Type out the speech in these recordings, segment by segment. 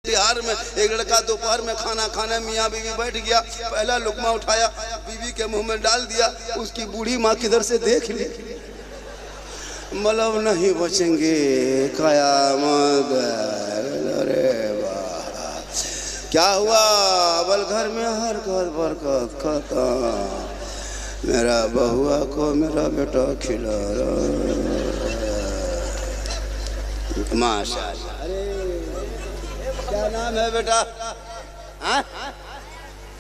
तिहार में एक लड़का दोपहर में खाना खाने मियाँ बीवी बैठ गया, पहला लुकमा उठाया, बीवी के मुंह में डाल दिया, उसकी बूढ़ी माँ किधर से देख ली, मतलब नहीं बचेंगे कयामत। अरे वाह, क्या हुआ? बल घर में हरकत बरकत खत्म, मेरा बहुआ को मेरा बेटा खिला रहा। माशाअल्लाह। अरे क्या नाम है बेटा?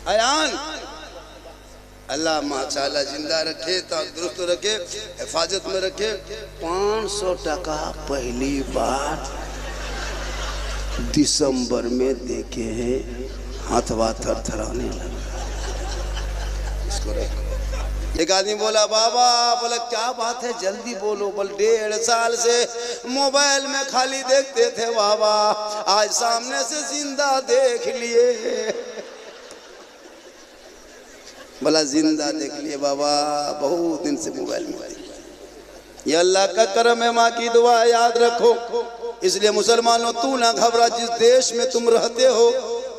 अयान। अल्लाह माशाअल्लाह जिंदा रखे, तंदुरुस्त रखे, हिफाजत में रखे। 500 टका पहली बार दिसंबर में देखे हैं, हाथवा थरथराने लगा। इसको रखो। एक आदमी बोला बाबा, बोला क्या बात है जल्दी बोलो। बोल 1.5 साल से मोबाइल में खाली देखते थे बाबा, आज सामने से जिंदा देख लिए। बोला जिंदा देख लिए बाबा, बहुत दिन से मोबाइल में। ये अल्लाह का करम है, माँ की दुआ याद रखो। इसलिए मुसलमानों तू ना घबरा, जिस देश में तुम रहते हो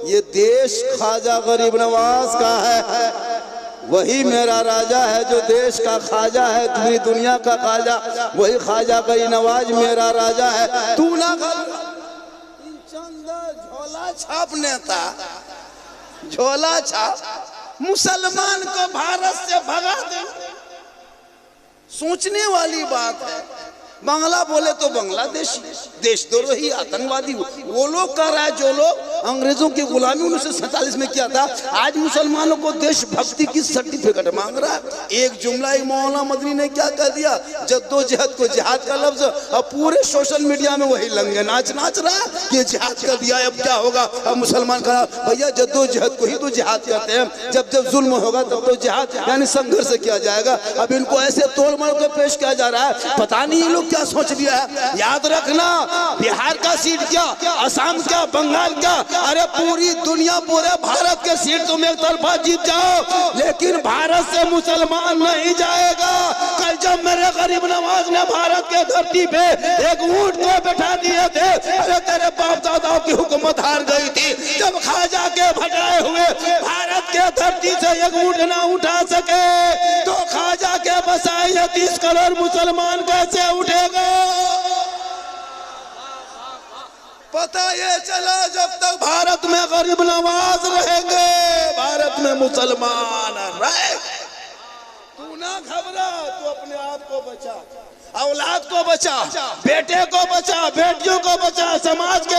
ये देश ख्वाजा गरीब नवाज का है, वही मेरा राजा है जो देश का ख्वाजा है, पूरी दुनिया का ख्वाजा वही ख्वाजा गरीब नवाज मेरा राजा है। तू ना झोला छाप नेता, झोला छाप मुसलमान को भारत से भगा दे, सोचने वाली बात है। बांग्ला बोले तो बांग्लादेशी, देशद्रोही, आतंकवादी वो लोग कर रहा है जो लोग अंग्रेजों की गुलामी 1947 में किया था, आज मुसलमानों को देशभक्ति की सर्टिफिकेट मांग रहा है। एक जुमला ही मौलाना मदनी ने क्या कह दिया, जद्दोजहद को जिहाद का लफ्ज, अब पूरे सोशल मीडिया में वही लंगे नाच रहा है कि जिहाद कर दिया, अब क्या होगा। अब मुसलमान कहा भैया जद्दोजहद को ही तो जिहाद कहते हैं, जब जब जुल्म होगा तब तो जिहाद यानी संघर्ष किया जाएगा। अब इनको ऐसे तोड़ मरोड़ कर पेश किया जा रहा है, पता नहीं लोग क्या सोच लिया है। याद रखना, बिहार का सीट क्या, असम क्या, बंगाल क्या, अरे पूरी दुनिया पूरे भारत के सीट तुम एक तरफा जीत जाओ, लेकिन भारत से मुसलमान नहीं जाएगा। कल जब मेरे गरीब नवाज ने भारत के धरती पे एक ऊंट को बैठा दिए थे, अरे तेरे बाप दादाओं की हुकूमत हार गई थी। जब ख्वाजा के भटाए हुए भारत के धरती से एक ऊंट ना उठा सके तो ख्वाजा के बसाए 30 करोड़ मुसलमान कैसे उठेगा। पता ये चला जब तक भारत में गरीब नवाज रहेंगे, भारत में मुसलमान रहेंगे। तू ना घबरा, तू अपने आप को बचा, औलाद को बचा, बेटे को बचा, बेटियों को बचा, समाज के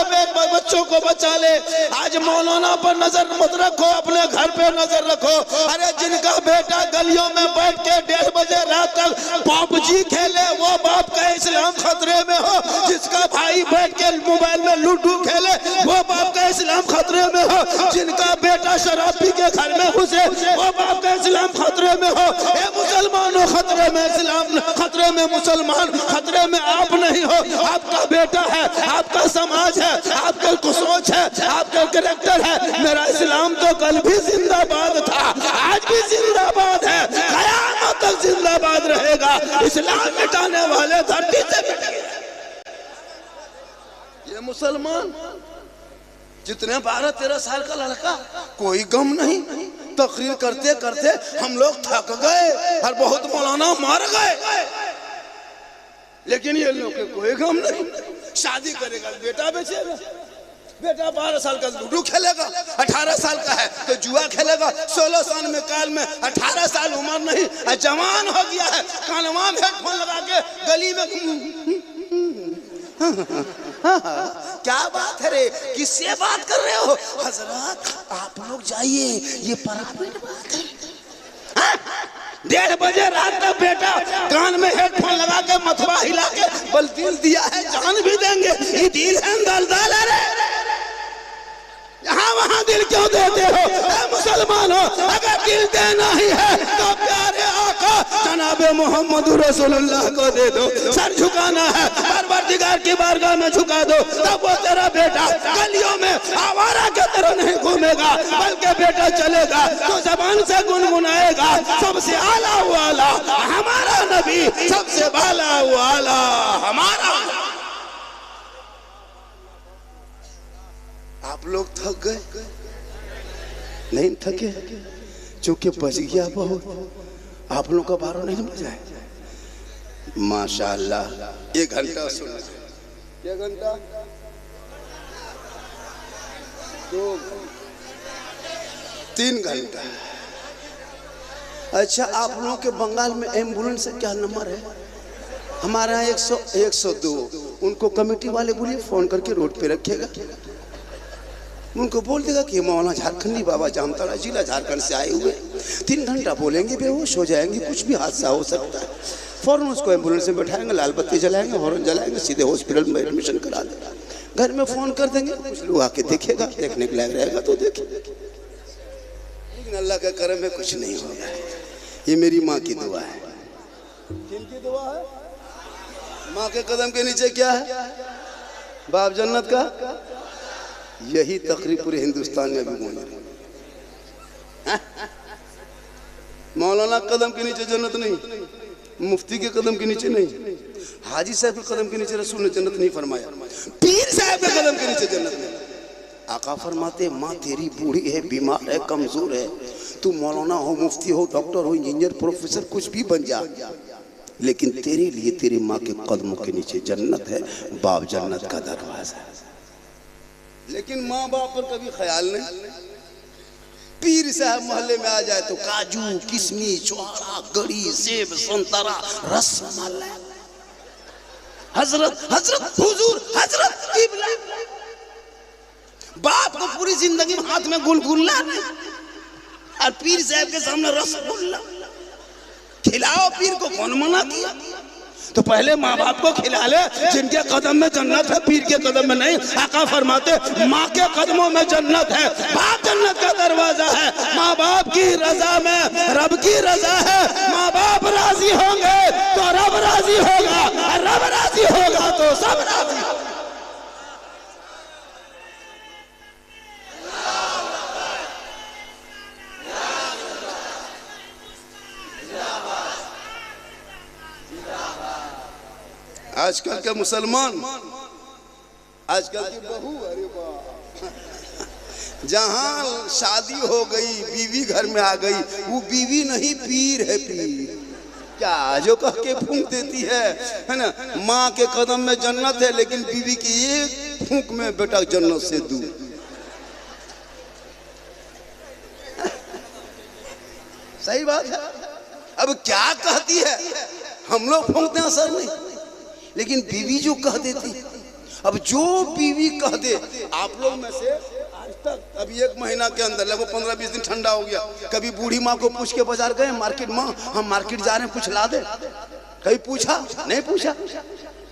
बच्चों को बचा ले। आज मौलाना पर नजर मत रखो, अपने घर पे नजर रखो। अरे जिनका बेटा गलियों में बैठ के 1:30 बजे रात तक पबजी खेले वो बाप का इस्लाम खतरे में हो, जिसका भाई बैठ के मोबाइल में लूडो खेले वो बाप का इस्लाम खतरे में हो, जिनका बेटा शराब पी के घर में घुसे वो बाप का इस्लाम खतरे में हो। ए मुसलमानों, खतरे में इस्लाम, खतरे में मुसलमान, खतरे में आप नहीं हो, आपका बेटा है, आपका समाज है, आपका सोच है, आपका कैरेक्टर है। मेरा इस्लाम तो कल भी जिंदाबाद था, आज भी जिंदाबाद है, क़यामत तक जिंदाबाद रहेगा। इस्लाम मिटाने वाले धरती से मिट गए। ये मुसलमान जितने 12-13 साल का लड़का, कोई गम नहीं, तकरीर करते करते हम लोग थक गए और बहुत मौलाना मर गए, लेकिन ये लोग के कोई गम नहीं। शादी करेगा बेटा बेचेगा, बेटा 12 साल का लूडो खेलेगा, 18 साल का है तो जुआ खेलेगा, 16 साल में काल में 18 साल उम्र नहीं जवान हो गया है, कानवा में हेडफोन लगा के गली में क्या बात है रे, किससे बात कर रहे हो? हजरत आप लोग जाइए, ये प्राइवेट बात है। 1:30 बजे रात तक बेटा कान में हेडफोन लगा के मथुरा हिला के बल दिल दिया है, जान भी देंगे, ये दिल है दलदल है रे। यहाँ वहाँ दिल क्यों देते हो? मुसलमान हो, अगर दिल देना ही है तो प्यारे आका जनाबे मोहम्मद रसूलुल्लाह को दे दो। सर झुकाना है परवरदिगार की बारगाह में झुका दो, तब वो तेरा बेटा गलियों में आवारा के तरह नहीं घूमेगा, बल्कि बेटा चलेगा तो जबान से गुनगुनाएगा, सबसे आला वाला हमारा नबी, सबसे बाला वाला हमारा। आप लोग थक गए? नहीं थके, चूंकि बच गया बहुत। आप लोगों का 12 नहीं बजा है। माशाअल्लाह। 1 घंटा सुन, 1 घंटा, 2, 3 घंटा। अच्छा, आप लोगों के बंगाल में एम्बुलेंस से क्या नंबर है? हमारे यहाँ 100, 102। उनको कमेटी वाले बोलिए फोन करके रोड पे रखिएगा। उनको बोल देगा कि मौलाना झारखंडी बाबा जामताड़ा जिला झारखंड से आए हुए। 3 घंटा बोलेंगे, बेहोश हो जाएंगे, कुछ भी हादसा हो सकता है। फौरन उसको एम्बुलेंस में बैठाएंगे, लाल बत्ती जलाएंगे, हॉर्न जलाएंगे, सीधे हॉस्पिटल में एडमिशन करा देगा। घर में फोन कर देंगे, कुछ लोग आके देखेगा, देखने के लायक रहेगा तो देखे। लेकिन अल्लाह का करम में कुछ नहीं होगा। ये मेरी माँ की दुआ है। किनकी दुआ है? माँ के कदम के नीचे क्या है? बाप जन्नत का। यही तकरीर पूरे हिंदुस्तान में भी गूंज रही। मौलाना कदम के नीचे जन्नत नहीं, मुफ्ती के कदम के नीचे नहीं, हाजी साहब के कदम के नीचे रसूल ने जन्नत नहीं फरमाया, पीर साहब के कदम के नीचे जन्नत नहीं। आका फरमाते, माँ तेरी बूढ़ी है, बीमार है, कमजोर है, तू मौलाना हो, मुफ्ती हो, डॉक्टर हो, इंजीनियर, प्रोफेसर, कुछ भी बन जा, लेकिन तेरे लिए तेरी माँ के कदमों के नीचे जन्नत है। बाप जन्नत का दरवाजा है। लेकिन माँ बाप पर कभी ख्याल नहीं। पीर साहब मोहल्ले में आ जाए तो काजू, किशमिश, चौरा, गड़ी, सेब, संतरा, रसमलाई, हजरत हजरत हुजूर हजरत किबला। बाप को पूरी जिंदगी में हाथ में गुलगुल्ला और पीर साहब के सामने रसगुल्ला। खिलाओ पीर को, कौन मना किया? तो पहले माँ बाप को खिला ले, जिनके कदम में जन्नत है, पीर के कदम में नहीं। आका फरमाते, माँ के कदमों में जन्नत है, बाप जन्नत का दरवाजा है। माँ बाप की रजा में रब की रजा है। माँ बाप राजी होंगे तो रब राजी होगा, रब राजी होगा तो सब राजी होगा। आजकल के मुसलमान, आजकल की बहू, अरे वाह, जहां शादी हो गई, बीवी घर में आ गई, वो बीवी नहीं पीर है। पीर क्या जो कह के फूंक देती है ना, माँ के कदम में जन्नत है, लेकिन बीवी की एक फूंक में बेटा जन्नत से दूर। सही बात है। अब क्या कहती है, हम लोग फूंकते हैं, असर नहीं, लेकिन बीवी जो कह देती। अब जो बीवी कह दे, आप लोग में से आज तक अभी 1 महीना के अंदर लगभग 15-20 दिन ठंडा हो गया, कभी बूढ़ी माँ को पूछ के बाजार गए, मार्केट, माँ हम मार्केट जा रहे हैं, कुछ ला दे? कभी पूछा? नहीं पूछा।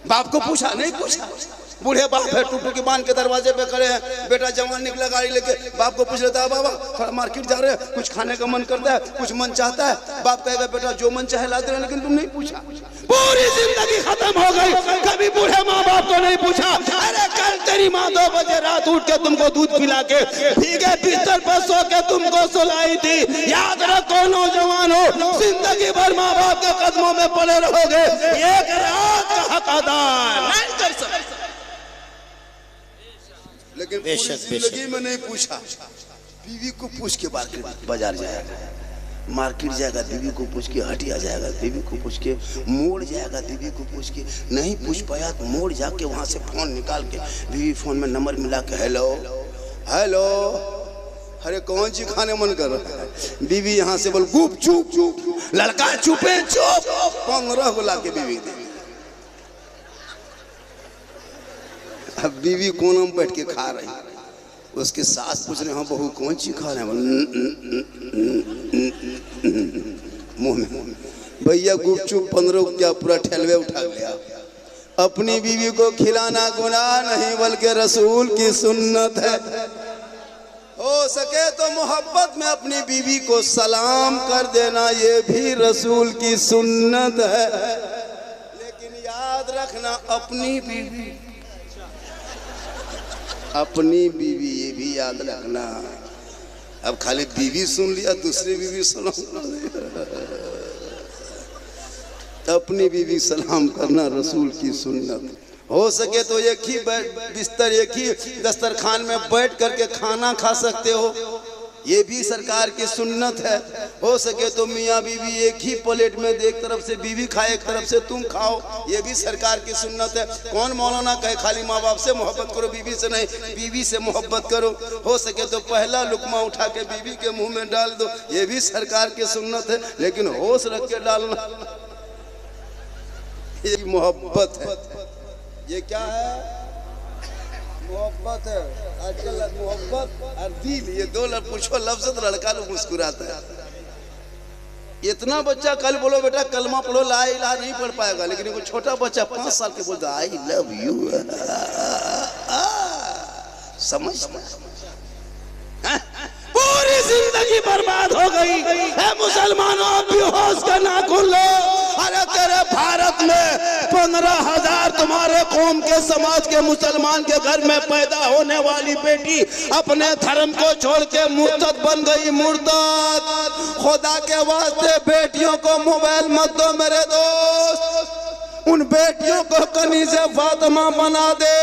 बाप को पूछा? नहीं पूछा। बूढ़े बाप है, टूटू के बांध के दरवाजे पे खड़े हैं, बेटा जवान निकला गाड़ी लेके, बाप को पूछ लेता है, बाबा थोड़ा मार्केट जा रहे हैं, कुछ खाने का मन करता है, कुछ मन चाहता है? बाप कहेगा, बेटा जो मन चाहे ला दे, लेकिन तुम नहीं पूछा। पूरी जिंदगी खत्म हो गई, कभी बूढ़े माँ बाप को नहीं पूछा। अरे कल तेरी माँ 2 बजे रात उठ के तुमको दूध पिला के भीगे बिस्तर पर सो के तुमको सुलाई थी। याद रखो नौजवान हो, जिंदगी भर माँ बाप के कदमों में पड़े रहोगे, एक रात का हक अदा नहीं कर सकते। लेकिन पूरी जिंदगी में नहीं पूछा। बीवी को पूछ के बाजार जाएगा, मार्केट जाएगा, बीवी को पूछ के हटिया जाएगा, बीवी को पूछ के मोड़ जाएगा, बीवी को पूछ के नहीं पूछ पाया तो मोड़ जाके वहां से फोन निकाल के बीवी फोन में नंबर मिला के हेलो हेलो, अरे कौन सी खाने मन कर रहा है? बीवी यहाँ से बोल गुप चुप चुप, लड़का चुपे चुप, 15 को ला के बीवी दे। अब बीवी कोने में बैठ के खा रही, उसके सास पूछ रहे, हाँ बहू कौन सी खा रहे हैं? मुंह में भैया गुपचुप 15 क्या पूरा ठेलवे उठा गया। अपनी बीवी को खिलाना गुनाह नहीं बल्कि रसूल की सुन्नत है। हो सके तो मोहब्बत में अपनी बीवी को सलाम कर देना, ये भी रसूल की सुन्नत है। लेकिन याद रखना, अपनी बीवी ये भी याद रखना। अब खाली बीवी सुन लिया, दूसरी बीवी सुनो, अपनी बीवी सलाम करना रसूल की सुन्नत। हो सके तो एक ही बिस्तर, एक ही दस्तरखान में बैठ करके खाना खा सकते हो, ये भी सरकार की सुन्नत है। हो सके तो मियाँ बीवी एक ही प्लेट में एक तरफ से बीवी खाए, एक तरफ से तुम खाओ, ये भी सरकार की सुन्नत है। कौन मौलाना कहे खाली माँ बाप से मोहब्बत करो, बीवी से नहीं, बीवी से मोहब्बत करो। हो सके तो पहला लुकमा उठा के बीवी के मुंह में डाल दो, ये भी सरकार की सुन्नत है। लेकिन होश रख के डालना, ये मोहब्बत है। ये क्या है? मोहब्बत है। आजकल मोहब्बत और दिल, ये दो पूछो लफ्ज तो लड़का लोग मुस्कुराता है। इतना बच्चा कल बोलो बेटा कलमा पढ़ो, ला इलाहा नहीं पढ़ पाएगा, लेकिन वो छोटा बच्चा 5 साल के बोलता आई लव यू, समझ पूरी जिंदगी बर्बाद हो गई है। मुसलमानों अब भी होश का नाखून लो। अरे तेरे भारत में 15,000 तुम्हारे कौम के समाज के मुसलमान के घर में पैदा होने वाली बेटी अपने धर्म को छोड़ के मुर्तद बन गई। मुर्तद, खुदा के वास्ते बेटियों को मोबाइल मत दो मेरे दोस्त, उन बेटियों को कनीज़े फातिमा बना दे।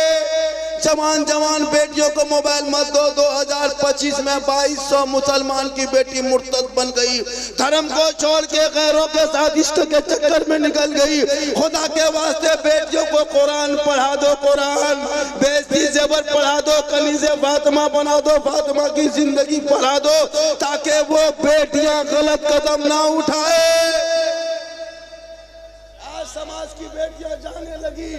जवान जवान बेटियों को मोबाइल मत दो। 2025 में 2200 मुसलमान की बेटी मुर्तद बन गई, धर्म को छोड़ के गैरों के साथ इश्क के चक्कर में निकल गई। खुदा के वास्ते बेटियों को कुरान पढ़ा दो, कुरान बेइज्जती ज़ेवर पढ़ा दो, कनीज़े फातिमा बना दो, फातिमा की जिंदगी पढ़ा दो, ताकि वो बेटियां गलत कदम ना उठाए। समाज की बेटियां जाने लगी।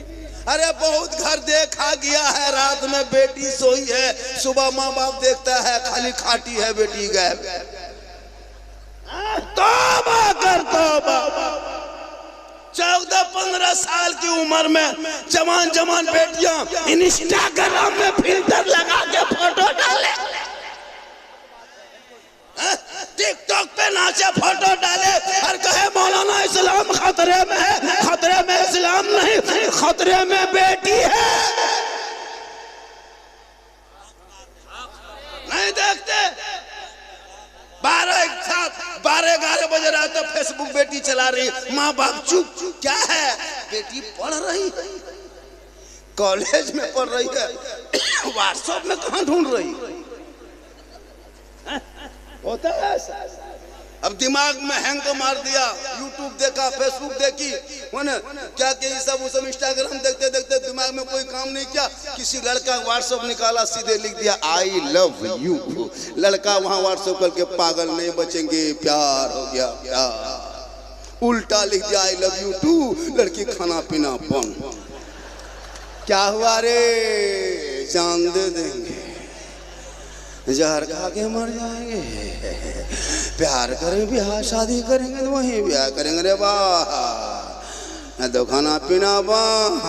अरे बहुत घर देखा गया है, रात में बेटी सोई है, सुबह माँ बाप देखता है खाली खाटी है बेटी गायब। तौबा कर तौबा। 14-15 साल की उम्र में जवान जवान बेटियां इंस्टाग्राम में फिल्टर लगा के फोटो डाले, टिकटॉक पे नाचे, फोटो डाले और कहे मौलाना इस्लाम खतरे में है। खतरे में इस्लाम नहीं, खतरे में बेटी है। नहीं देखते 12-11 बजे रात तक फेसबुक बेटी चला रही, माँ बाप चुप। क्या है? बेटी पढ़ रही है, कॉलेज में पढ़ रही है, व्हाट्सएप में कहाँ ढूंढ रही होता है। अब दिमाग में हैंग मार दिया, यूट्यूब देखा, फेसबुक देखी, क्या क्या सब इंस्टाग्राम देखते देखते दिमाग में कोई काम नहीं किया। किसी लड़का व्हाट्सएप निकाला, सीधे लिख दिया आई लव यू। लड़का वहां व्हाट्सएप करके पागल नहीं बचेंगे, प्यार हो गया प्यार। उल्टा लिख दिया आई लव यू टू, लड़की खाना पीना बंद। क्या हुआ रे? जान दे देंगे, जहर खा के मर जाएंगे। प्यार करें, ब्याह शादी करेंगे तो वहीं ब्याह करेंगे रे वाह। तो खाना पीना वाह,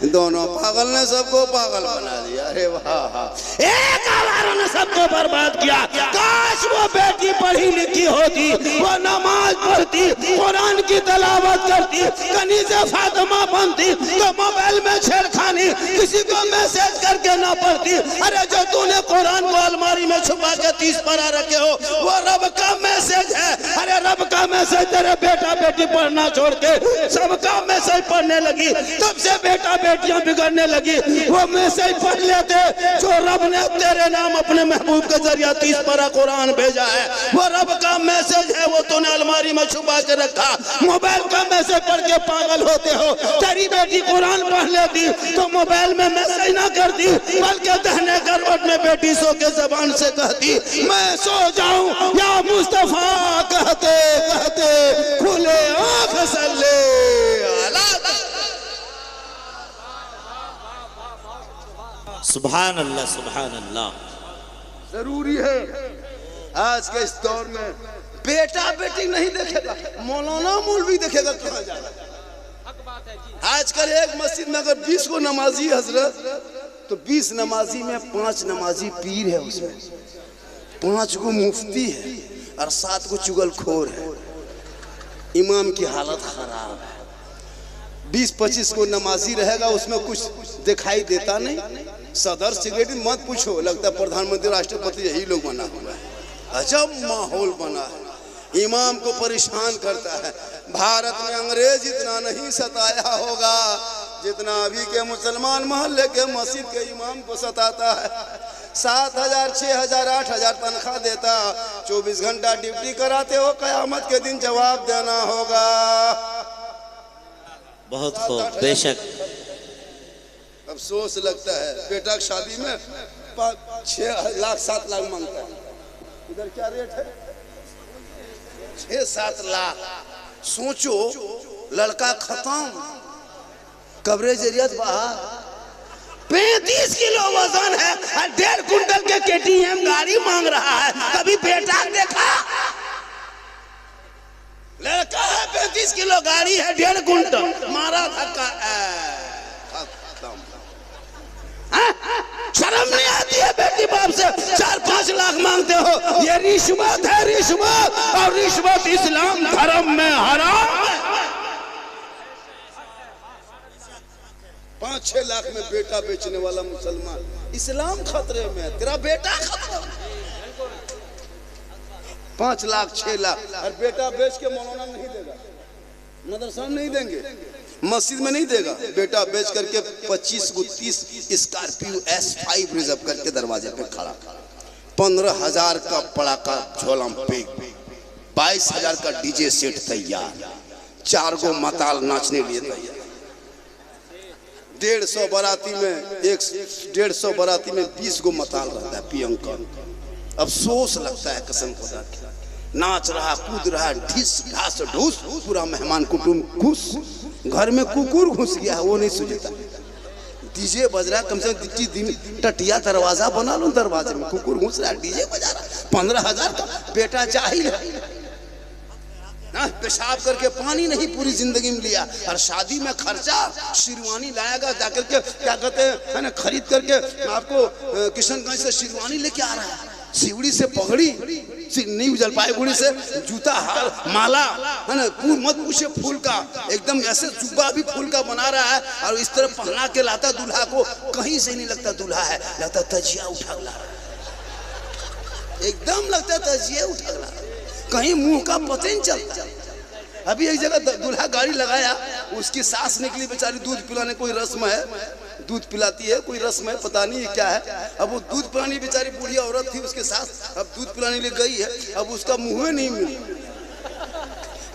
दोनों पागल ने सबको पागल बना दिया। अरे वाह, एक आवारों ने सबको बर्बाद किया। काश वो बेटी पढ़ी लिखी होती, वो नमाज पढ़ती, कुरान की तलावत करती, कनीज़े फातिमा बनती, तो मोबाइल में छेड़खानी किसी को मैसेज करके ना पढ़ती। अरे जो तूने कुरान को अलमारी में छुपा के 30 पारा रखे हो, वो रब का मैसेज है। अरे रब का मैसेज तेरे बेटा बेटी पढ़ना छोड़ के सबका मैसेज पढ़ने लगी, तब से बेटा बेटियां बिगड़ने लगी। वो मैसेज पढ़ लेते जो रब ने तेरे नाम अपने महबूब के जरिए 30 पारा कुरान भेजा है, वो रब का मैसेज है। वो तूने अलमारी में छुपा के रखा, मोबाइल का मैसेज पढ़ के पागल होते हो। तेरी बेटी कुरान पढ़ लेती तो मोबाइल में मैसेज ना करती, बल्कि दहने करवट में बेटी सो के जबान से कहती मैं सो जाऊं या मुस्तफा कहते कहते खुले आंख सल्ले। सुभान अल्लाह सुभान अल्लाह। जरूरी है आज के इस दौर में बेटा बेटी नहीं देखेगा, मौलाना मौलवी देखेगा कहाँ जाएगा। आजकल एक मस्जिद में अगर 20 को नमाजी हजरत, तो 20 नमाजी में 5 नमाजी पीर है, उसमें 5 को मुफ्ती है और 7 को चुगलखोर है। इमाम की हालत खराब है। 20-25 को नमाजी रहेगा, उसमें कुछ दिखाई देता नहीं। सदर सेक्रेटरी मत पूछो, लगता है प्रधानमंत्री राष्ट्रपति यही लोग बना हुआ है। अजब माहौल बना है, इमाम को परेशान करता है। भारत में अंग्रेज इतना नहीं सताया होगा जितना अभी के मुसलमान मोहल्ले के मस्जिद के इमाम को सताता है, 7,000 6,000 8,000 तनख्वाह देता, 24 घंटा ड्यूटी कराते हो, कयामत के दिन जवाब देना होगा। बहुत खूब, बेशक। अफसोस लगता है बेटा की शादी में 6 लाख 7 लाख मांगता है। इधर क्या रेट है? 6-7 लाख। सोचो, लड़का खत्म, कवरेज एरिया बाहर, 35 किलो वजन है, 1.5 कुंटल के KTM गाड़ी मांग रहा है। कभी बेटा देखा? लड़का है, 35 किलो गाड़ी है, 1.5 कुंटल, मारा धक्का, खत्म। शर्म नहीं आती है बेटी बाप से 4-5 लाख मांगते हो? ये रिश्वत है, रिश्वत, और रिश्वत इस्लाम धर्म में हराम है। 5-6 लाख में बेटा बेचने वाला मुसलमान, इस्लाम खतरे में, तेरा बेटा खतरे में। 5 लाख 6 लाख, और बेटा बेच के मौलाना नहीं देगा, मदरसा नहीं देंगे, मस्जिद में नहीं देगा। बेटा बेच करके 25 को 30 स्कॉर्पियो S5 रिजर्व करके दरवाजे पे खड़ा, 15,000 का पड़ाका झोला पे, 22,000 का डीजे सेट तैयार, 4 गो मताल नाचने लिए तैयार, 150 बाराती में 150 बाराती में 20 गो मताल रहता है पियंका। अफसोस लगता है कसम खुदा की, नाच रहा कूद रहा, ढिस ढास ढूस, पूरा मेहमान कुटुंब खुश, घर में कुकुर घुस गया है वो नहीं सुझता। डीजे बज रहा है, कम से कम दिन टटिया दरवाजा बना लो, दरवाजे में कुकुर घुस रहा है, डीजे बजा रहा है। 15,000 का बेटा चाहिए ना, पेशाब करके पानी नहीं पूरी जिंदगी में लिया, और शादी में खर्चा, शेरवानी लाएगा जाकर के, क्या कहते हैं ना, खरीद करके आपको किशनगंज से शेरवानी लेके आ रहा है, सिवड़ी से पगड़ी, न्यू जलपाईगुड़ी से जूता हार माला, है ना, मत पूछे फूल का, एकदम ऐसे जुब्बा भी फूल का बना रहा है, और इस तरह पहना के लाता दूल्हा को, कहीं से नहीं लगता दूल्हा है, लगता तजिया उठा ला, एकदम लगता तजिया उठा ला, कहीं मुंह का पता नहीं चलता। अभी एक जगह दूल्हा गाड़ी लगाया, उसकी सास निकली बेचारी, दूध पिलाने, कोई रस्म है, दूध पिलाती है, कोई रस्म है, पता नहीं क्या है। अब वो दूध पिलानी बेचारी बूढ़ी औरत थी, उसके सास अब दूध पिलाने लिए गई है, अब उसका मुंह में नहीं मिल,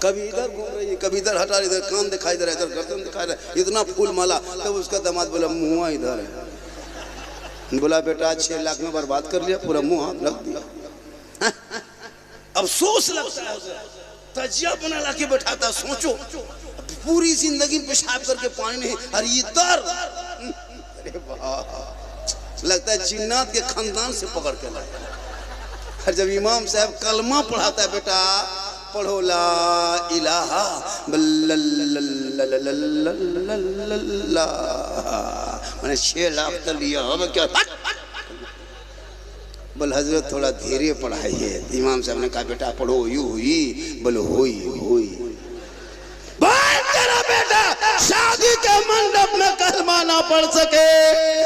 कभी इधर घूम रही है, कभी इधर हटा, इधर कान दिखाई दे रहा है, इधर गर्दन दिखाई दे रहा है, इतना फूल माला। तब उसका दामाद बोला मुँह इधर है। बोला बेटा 6 लाख में बर्बाद कर लिया, पूरा मुँह हाथ रख दिया। अफसोस लगता है उसे, तजिया बना ला के बैठाता। सोचो, पूरी जिंदगी पेशाब करके पानी नहीं, और इधर, अरे वाह, लगता है जिन्नात के खानदान से पकड़ के लाया। और जब इमाम साहब कलमा पढ़ाता है, बेटा पढ़ो ला इलाहा मैंने 6 लाख तो लिया, अब क्या? बोल हजरत थोड़ा धीरे पढ़ाइए। इमाम साहब ने कहा बेटा पढ़ो, यू हुई, बोलो हुई हुई। तेरा बेटा शादी के मंडप में कलमा ना पढ़ सके,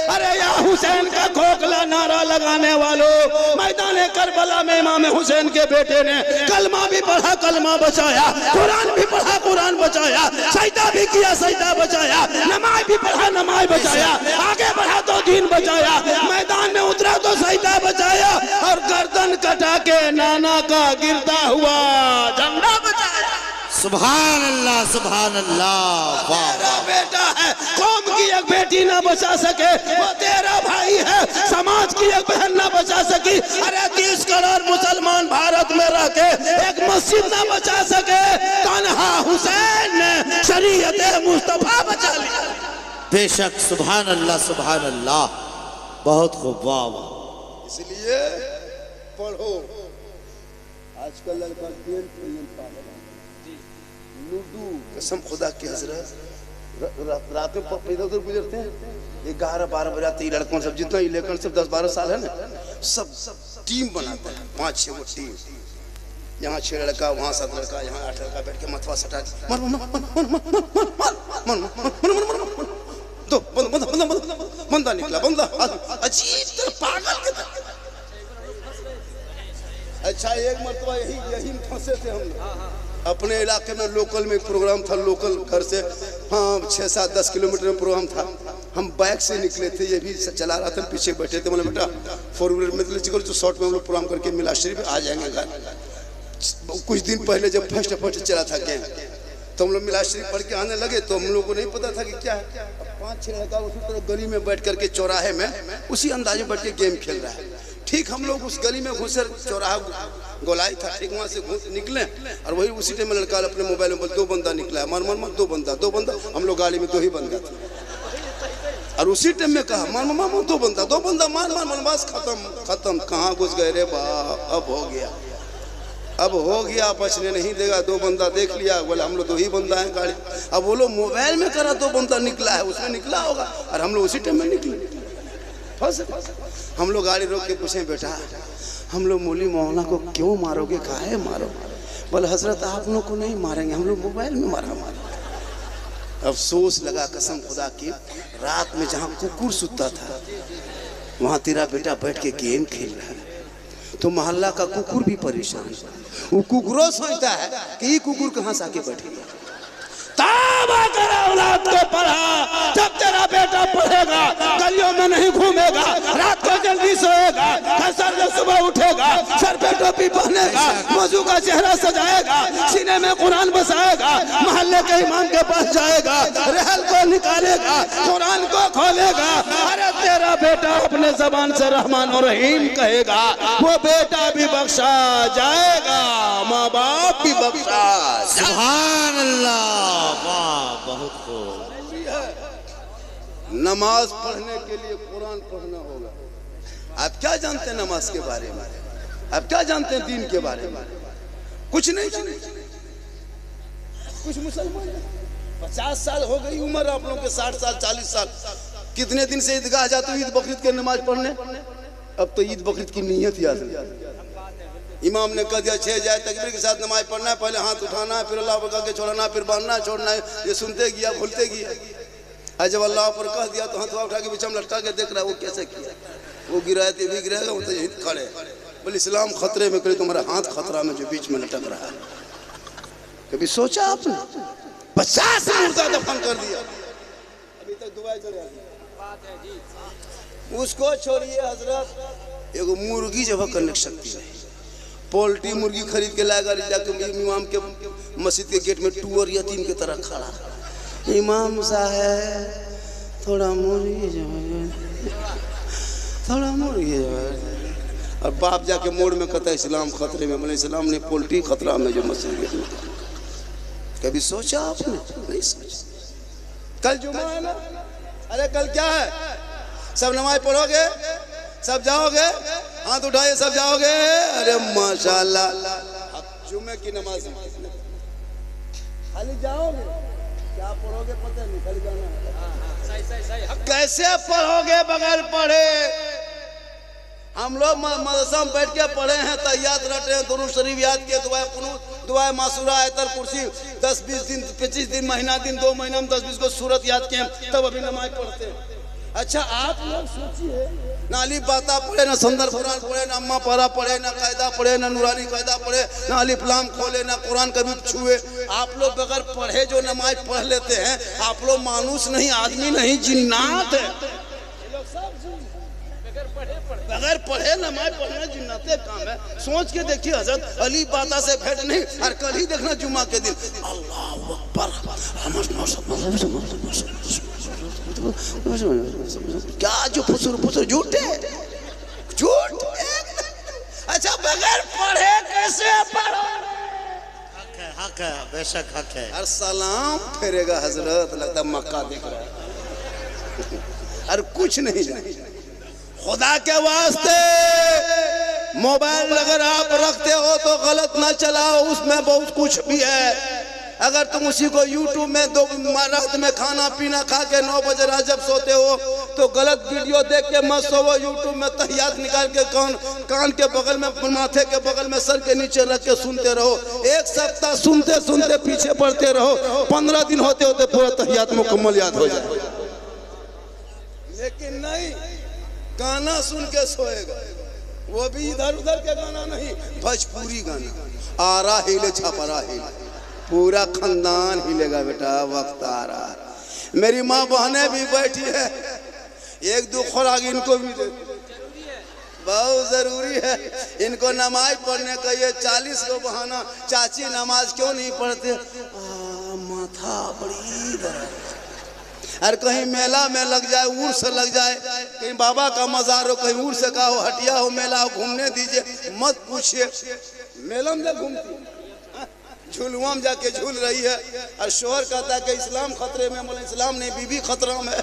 अरे या हुसैन का खोखला नारा लगाने वालों, मैदान करबला में इमाम हुसैन के बेटे ने कलमा भी पढ़ा, कलमा बचाया, कुरान भी पढ़ा, कुरान बचाया, सजदा भी किया, सजदा बचाया, नमाज भी पढ़ा, नमाज बचाया, आगे बढ़ा तो दीन बचाया, मैदान में उतरा तो सजदा बचाया, और गर्दन कटा के नाना का गिरता हुआ झंडा बचाया। सुभान अल्लाह, सुभान अल्लाह। तेरा बेटा है, कौम की एक बेटी ना बचा सके, वो तेरा भाई है, समाज की एक बहन ना बचा सकी, अरे 30 करोड़ मुसलमान भारत में रह के एक मस्जिद ना बचा सके, तन्हा हुसैन ने शरीयत मुस्तफा बचा लिया। बेशक, सुभान अल्लाह, सुभान अल्लाह, बहुत खूब, वाह वाह। इसलिए पढ़ो। आजकल लड़का गेम पागल, लूडू, कसम खुदा की हजरत, रात में इधर उधर गुजरते हैं, 11-12 बजे आते, लड़कों सब जितना इलेक्शन सब 10-12 साल है ना, सब टीम बनाते हैं, 5-6 गो टीम, यहाँ 6 लड़का, वहाँ 7 लड़का, यहाँ 8 लड़का बैठ के मथवा सटा दो, बंदा निकला, बंदा अजीब तरह पागल के तरह। अच्छा एक मरतबा यही में फंसे थे हम लोग, अपने इलाके में लोकल में एक प्रोग्राम था, लोकल घर से हाँ 6-7-10 किलोमीटर में प्रोग्राम था। हम बाइक से निकले थे, ये भी चला रहा था, पीछे बैठे थे। बोले बेटा 4 व्हीलर में तो शॉर्ट में हम लोग प्रोग्राम करके मिला शरीफ आ जाएंगे घर। कुछ दिन पहले जब फर्स्ट चला था गेम, तो हम लोग मिला शरीफ पढ़ के आने लगे, तो हम लोग को नहीं पता था कि क्या है। 5-6 लड़का उसी तरह गली में बैठ करके चौराहे में उसी अंदाज में बैठ के गेम खेल रहा है। ठीक हम लोग उस गली में घुसे, चौराहा गोलाई था, ठीक वहाँ से घुस निकले और वही उसी टाइम में लड़का अपने मोबाइल में बोल 2 बंदा निकला है, मर मर मर 2 बंदा। हम लोग गाड़ी में 2 ही बंदा थे और उसी टाइम में कहा मार मार मार 2 बंदा मार बस खत्म। कहाँ घुस गए रे बा, अब हो गया बचने नहीं देगा। 2 बंदा देख लिया, बोले हम लोग 2 ही बंदा हैं गाड़ी। अब वो लोग मोबाइल में करा 2 बंदा निकला है, उसमें निकला होगा और हम लोग उसी टाइम में निकले। हम लोग गाड़ी रोक के पूछे बेटा हम लोग मौली मौलाना को क्यों मारोगे, काहे मारो? बोले हजरत आप लोग को नहीं मारेंगे, हम लोग मोबाइल में मारा। अफसोस लगा कसम खुदा की, रात में जहाँ कुकुर सुता था वहाँ तेरा बेटा बैठ के गेम खेल रहा है, तो मोहल्ला का कुकुर भी परेशान है। वो कुकुरों सोचता है कि ये कुकुर कहाँ से आके बैठेगा। औलाद को पढ़ा, जब तेरा बेटा पढ़ेगा गलियों में नहीं घूमेगा, रात को जल्दी सोएगा, सर जब सुबह उठेगा सर पे टोपी पहनेगा, मौजू का चेहरा सजाएगा, सीने में कुरान बसाएगा, मोहल्ले के इमाम के पास जाएगा, रहल को निकालेगा, कुरान को खोलेगा। अरे तेरा बेटा अपने जबान से रहमान और रहीम कहेगा, वो बेटा भी बख्शा जाएगा, माँ बाप भी बख्शा। सुभान अल्लाह, वाह बहुत खूब। नमाज पढ़ने के लिए कुरान पढ़ना होगा। आप क्या जानते हैं नमाज के बारे में? आप क्या जानते हैं दीन के बारे में? कुछ नहीं जानते। कुछ मुसलमान 50 साल हो गई उम्र आप लोगों के, 60 साल 40 साल, कितने दिन से ईदगाह जाते हो ईद बकरीद के नमाज पढ़ने? अब तो ईद बकरीद की नीयत याद नहीं। इमाम ने कह दिया 6 जाए तकबीर के साथ नमाज पढ़ना है, पहले हाथ उठाना है, फिर अल्लाह पर कह के छोड़ना, फिर बांधना छोड़ना है। ये सुनते गया भूलते गया। आज जब अल्लाह पर कह दिया तो हाथ उठा के बीच में लटका के देख रहा है वो कैसे किया, वो गिराए थे भी गिराएगा, वो तो यही खड़े। बोले इस्लाम खतरे में, करे तुम्हारा हाथ खतरा में जो बीच में लटक रहा है। कभी सोचा आपने? 50 मुर्दा दफन कर दिया, अभी तक दुआ चल रही है। उसको छोड़िए हजरत, एगो मुर्गी जब करने की शक्ति नहीं। पोल्ट्री मुर्गी खरीद के लाएगा, जाके इमाम के मस्जिद के गेट में टूअर यतीम की तरह खड़ा, इमाम साहब थोड़ा मुर्गी और बाप जाके मोड़ में कहता है इस्लाम खतरे में। बोले इस्लाम ने पोल्ट्री खतरा में जो मस्जिद गेट में। कभी सोचा आपने? नहीं सोचा। कल जुमा है ना, अरे कल क्या है? सब नमाज पढ़ोगे, सब जाओगे, हाथ उठाइए सब जाओगे। अरे माशाल्लाह, जुमे की नमाज खाली जाओगे, क्या पढ़ोगे पता नहीं, खाली जाना है। कैसे पढ़ोगे बगैर पढ़े? हम लोग मदरसा में बैठ के पढ़े हैं, तहियात रटे हैं, दुरूद शरीफ याद किए, दुआ कुनूत, दुआ मासूरा, आयतल कुर्सी, 10-20 दिन 25 दिन महीना दिन 2 महीना में 10-20 को सूरत याद किए, तब अभी नमाज पढ़ते हैं। अच्छा आप लोग सोचिए, ना अली बाता पढ़े, ना संदर कुरान पढ़े, ना अम्मा पारा पढ़े, ना कायदा पढ़े, ना नूरानी कायदा पढ़े, ना अलिफ लाम खोले, ना कुरान कभी छुए। आप लोग बगैर पढ़े जो नमाज पढ़ लेते हैं, आप लोग मानुस नहीं, आदमी नहीं, जिन्नात है। बगैर पढ़े नमाज पढ़ना जिन्नाते काम है। सोच के देखिए हजरत, अली बाता से भेंट नहीं। और कल ही देखना जुम्मा के दिन अल्लाह अकबर, क्या जो फुसुर झूठे झूठ। अच्छा बगैर पढ़े कैसे पढ़ो? हक है, बेशक हक है। और सलाम फेरेगा हजरत, लगता मक्का देख रहा है। और कुछ नहीं खुदा के वास्ते मोबाइल अगर आप रखते हो तो गलत ना चलाओ, उसमें बहुत कुछ भी है। अगर तुम उसी को यूट्यूब में रात में खाना पीना खा के 9 बजे रात जब सोते हो तो गलत वीडियो देख के मत सोवो। यूट्यूब में तहियात निकाल के कान के बगल में, माथे के बगल में, सर के नीचे रख के सुनते रहो। 1 सप्ताह सुनते सुनते पीछे पड़ते रहो, 15 दिन होते होते पूरा तहियात मुकम्मल याद हो जाए। लेकिन नहीं, गाना सुन के सोएगा, वो भी इधर उधर के गाना नहीं, भोजपुरी गाना, आरा हिले छपरा हिले। पूरा खानदान हिलेगा बेटा, वक्त आ रहा है। मेरी माँ बहनें भी बैठी है, एक दो खुराक इनको भी दे, बहुत जरूरी है इनको नमाज पढ़ने का। ये 40 को बहाना, चाची नमाज क्यों नहीं पढ़ते, माथा बड़ी दर्द, और कहीं मेला में लग जाए, उर्स लग जाए, कहीं बाबा का मजार हो, कहीं उर्स का हो, हटिया हो, मेला हो, घूमने दीजिए, मत पूछिए। मेला में घूमती, झूलुआ में जाके झूल रही है, और शोहर कहता है कि इस्लाम खतरे में, बोले इस्लाम नहीं बीबी खतरा में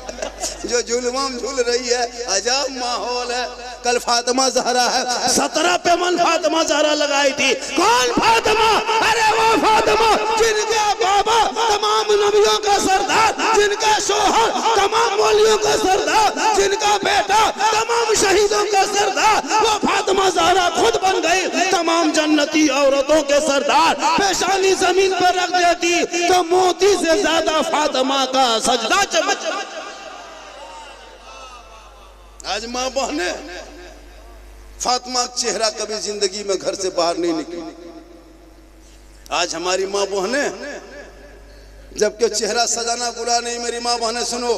जो झूलुआ में झूल रही है। अजब माहौल है। कल फातिमा ज़हरा है, 17 पे मन फातिमा ज़हरा लगाई थी। कौन फातिमा? अरे वो फातिमा जिनके बाबा तमाम नबियों का सरदार, जिनका शोहर तमाम मौलियों का सरदार, जिनका बेटा तमाम शहीदों का सरदार, वो फातिमा ज़हरा खुद बन गई तमाम जन्नती औरतों के सरदार। पेशानी जमीन पर रख देती तो मोती से ज्यादा फातिमा का सजदा चमक। आज माँ बहने, फातिमा का चेहरा कभी जिंदगी में घर से बाहर नहीं निकली। आज हमारी माँ बहने, जबकि चेहरा सजाना गुनाह नहीं। मेरी माँ बहने सुनो,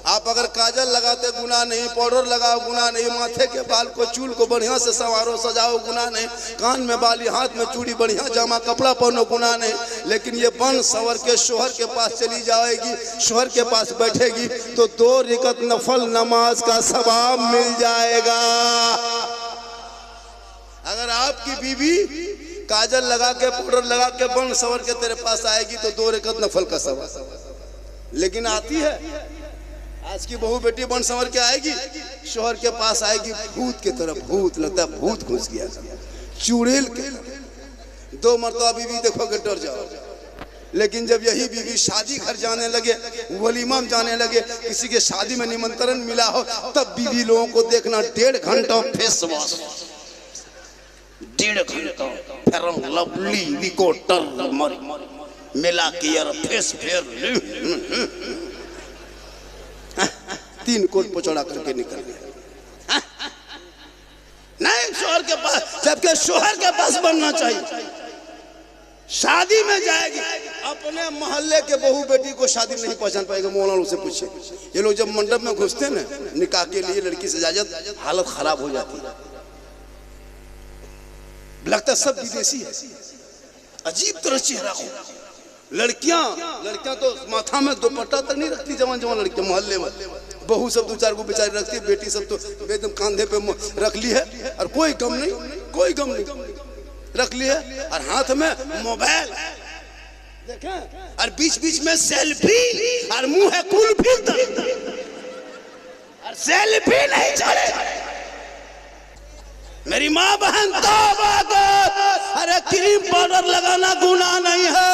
आप अगर काजल लगाते गुनाह नहीं, पाउडर लगाओ गुनाह नहीं, माथे के बाल को, चूल को बढ़िया से संवारो सजाओ गुनाह नहीं, कान में बाली, हाथ में चूड़ी, बढ़िया जामा कपड़ा पहनो गुनाह नहीं। लेकिन ये बन सवर के शोहर के पास चली जाएगी, शोहर के पास बैठेगी तो 2 रकात नफल नमाज का सवाब मिल जाएगा। अगर आपकी बीवी काजल लगा के, पाउडर लगा के, बन सवर के तेरे पास आएगी तो 2 रकात नफल का सवाब। लेकिन आती है आज की बहू बेटी बन संवर के आएगी, शोहर के पास आएगी भूत के तरफ, भूत लगता है भूत घुस गया, चुड़ैल के। 2 मरतबा बीवी देखोगे डर जाओ। लेकिन जब यही बीवी शादी घर जाने लगे, वलीमा में जाने लगे, किसी के शादी में निमंत्रण मिला हो, तब बीवी लोगों को देखना 1.5 घंटा फेस वॉश, 1.5 घंटा फेयर लवली विकोटर मिला के फेस फेयर 3 कोट पचौड़ा करके निकल गया। नहीं, शोहर के पास, जबकि शोहर के पास बनना चाहिए। शादी में जाएगी, अपने मोहल्ले के बहू बेटी को शादी नहीं पहचान पाएगा। मौलाना से पूछे, ये लोग जब मंडप में घुसते ना निकाह के लिए, लड़की से इजाजत, हालत खराब हो जाती है, लगता सब विदेशी है, अजीब तरह चेहरा हो। लड़कियां तो माथा में दुपट्टा तक नहीं रखती, जवान जवान लड़कियां मोहल्ले में, बहू सब 2-4 को बेचारी रखती, बेटी सब तो एकदम कंधे पे रख ली है, और कोई गम नहीं, कोई गम नहीं रख ली है, और हाथ में मोबाइल देखें, और बीच बीच में सेल्फी, और मुंह है कुल्फी, और सेल्फी नहीं छोड़े। मेरी माँ बहन तौबा कर, अरे क्रीम पाउडर लगाना गुनाह नहीं है।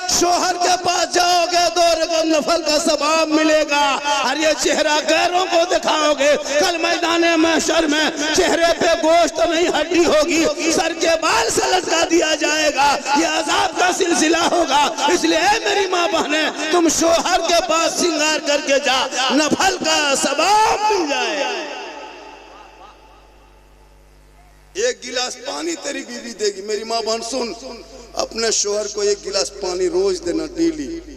शोहर के पास जाओगे 2 रकात नफल का सवाब मिलेगा, और ये चेहरा गैरों को दिखाओगे, कल मैदाने महशर में चेहरे पे गोश्त नहीं हड्डी होगी, सर के बाल से लटका दिया जाएगा, ये अजाब का सिलसिला होगा। इसलिए मेरी माँ बहने, तुम शोहर के पास श्रृंगार करके जा, नफल का सवाब मिल जाए। 1 गिलास पानी तेरी बीवी देगी। मेरी माँ बहन सुन, अपने शोहर को 1 गिलास पानी रोज देना, डेली।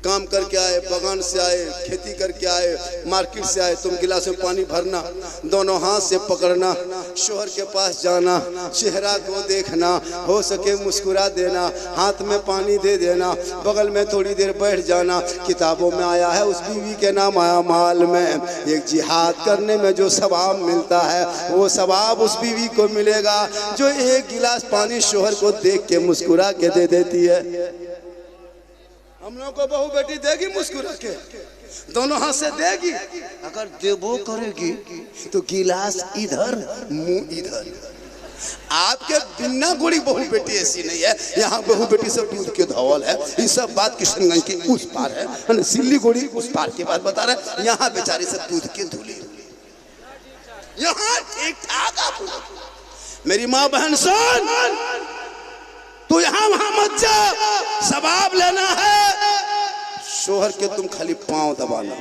काम करके आए, बगान से आए, खेती करके आए, मार्केट से आए, तुम गिलास में पानी भरना, दोनों हाथ से पकड़ना, शोहर के पास जाना, चेहरा को देखना, हो सके मुस्कुरा देना, हाथ में पानी दे देना, बगल में थोड़ी देर बैठ जाना। किताबों में आया है, उस बीवी के नाम आया माल में, एक जिहाद करने में जो सवाब मिलता है, वो सवाब उस बीवी को मिलेगा जो 1 गिलास पानी शोहर को देख के मुस्कुरा के दे देती है। हम लोग को बहू बेटी देगी मुस्कुरा के, दोनों हाथ से देगी। अगर देवो करेगी तो गिलास इधर, मुंह इधर। आपके बिना गुड़ी बहू बेटी ऐसी नहीं है। यहाँ बहू बेटी सब दूध के धौल है। ये सब बात किशनगंज के उस पार है, सिल्लीगुड़ी उस पार की बात बता रहे। यहाँ बेचारी सब दूध के धूली, यहाँ ठीक ठाक। मेरी माँ बहन सुन, तू यहाँ वहां मत जा, सवाब लेना है। शोहर के तुम खाली पांव दबाना,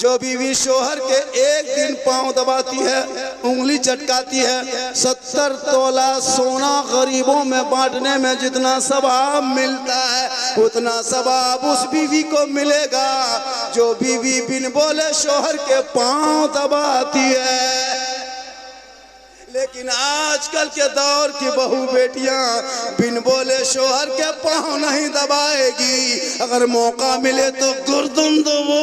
जो बीवी शोहर के एक दिन पांव दबाती है, उंगली चटकाती है, 70 तोला सोना गरीबों में बांटने में जितना सवाब मिलता है उतना सवाब उस बीवी को मिलेगा जो बीवी बिन बोले शोहर के पांव दबाती है। लेकिन आजकल के दौर की बहू बेटियां बिन बोले शोहर के पांव नहीं दबाएगी, अगर मौका मिले तो गर्दन दबो।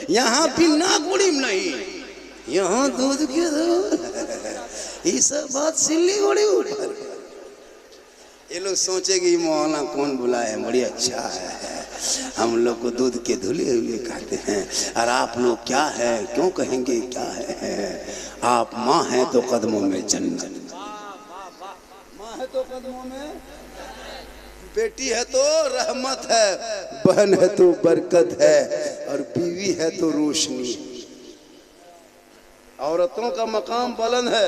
यहाँ बिना गुड़ी में नहीं, यहाँ दूध के दो। ये सब बात सिल्लीगुड़ी ऊपर। ये लोग सोचेंगे मौलाना कौन बुलाए, बड़ी अच्छा है, हम लोग को दूध के धुले हुए कहते हैं, और आप लोग क्या है, क्यों कहेंगे क्या है? आप माँ हैं तो कदमों में जन्नत, माँ है तो कदमों में, बेटी है तो रहमत है, बहन है तो बरकत है, और बीवी है तो रोशनी। औरतों का मकाम बुलंद है।